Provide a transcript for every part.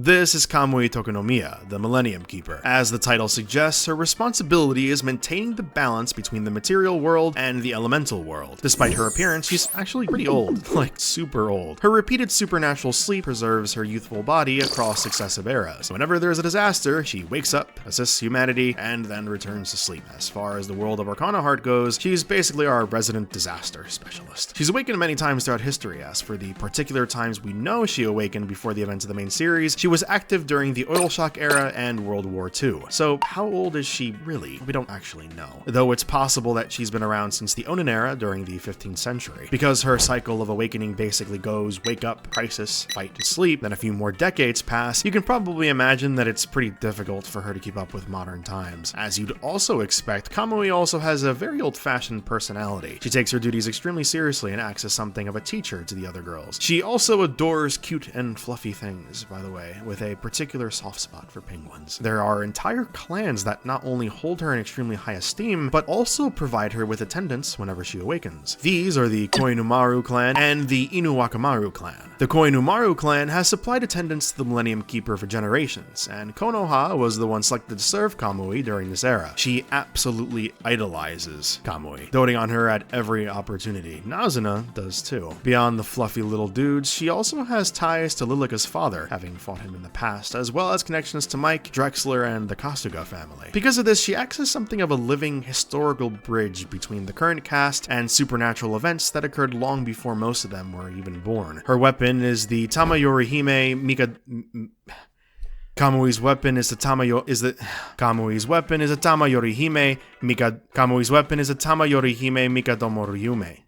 This is Kamui Tokunomiya, the Millennium Keeper. As the title suggests, her responsibility is maintaining the balance between the material world and the elemental world. Despite her appearance, she's actually pretty old, like super old. Her repeated supernatural sleep preserves her youthful body across successive eras. Whenever there's a disaster, she wakes up, assists humanity, and then returns to sleep. As far as the world of ArcanaHeart goes, she's basically our resident disaster specialist. She's awakened many times throughout history. As for the particular times we know she awakened before the events of the main series, she was active during the Oil Shock era and World War II. So how old is she really? We don't actually know. Though it's possible that she's been around since the Onin era during the 15th century. Because her cycle of awakening basically goes wake up, crisis, fight, and sleep, then a few more decades pass, you can probably imagine that it's pretty difficult for her to keep up with modern times. As you'd also expect, Kamui also has a very old-fashioned personality. She takes her duties extremely seriously and acts as something of a teacher to the other girls. She also adores cute and fluffy things, by the way, with a particular soft spot for penguins. There are entire clans that not only hold her in extremely high esteem, but also provide her with attendance whenever she awakens. These are the Koinumaru clan and the Inuwakamaru clan. The Koinumaru clan has supplied attendance to the Millennium Keeper for generations, and Konoha was the one selected to serve Kamui during this era. She absolutely idolizes Kamui, doting on her at every opportunity. Nazuna does too. Beyond the fluffy little dudes, she also has ties to Lilika's father, having fought him in the past, as well as connections to Mike, Drexler, and the Kasuga family. Because of this, she acts as something of a living historical bridge between the current cast and supernatural events that occurred long before most of them were even born. Her weapon is the Tamayorihime Mika... Kamui's weapon is a Tamayorihime Mikadomoryume.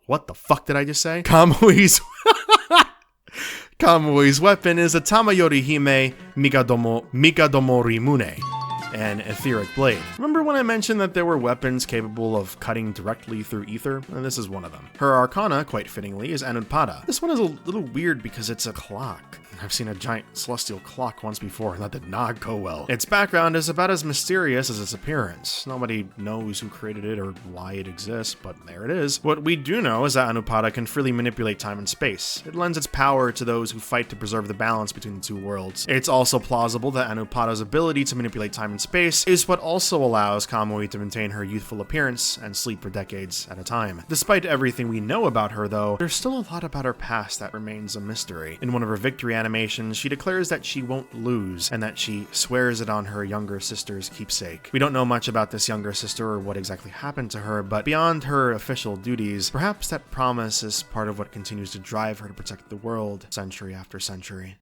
What the fuck did I just say? Kamui's weapon is a Tamayorihime Mikadomorimune, an etheric blade. Remember when I mentioned that there were weapons capable of cutting directly through ether? And this is one of them. Her arcana, quite fittingly, is Anupada. This one is a little weird because it's a clock. I've seen a giant celestial clock once before, and that did not go well. Its background is about as mysterious as its appearance. Nobody knows who created it or why it exists, but there it is. What we do know is that Anupada can freely manipulate time and space. It lends its power to those who fight to preserve the balance between the two worlds. It's also plausible that Anupada's ability to manipulate time and space is what also allows Kamui to maintain her youthful appearance and sleep for decades at a time. Despite everything we know about her, though, there's still a lot about her past that remains a mystery. In one of her victory animations, she declares that she won't lose, and that she swears it on her younger sister's keepsake. We don't know much about this younger sister or what exactly happened to her, but beyond her official duties, perhaps that promise is part of what continues to drive her to protect the world century after century.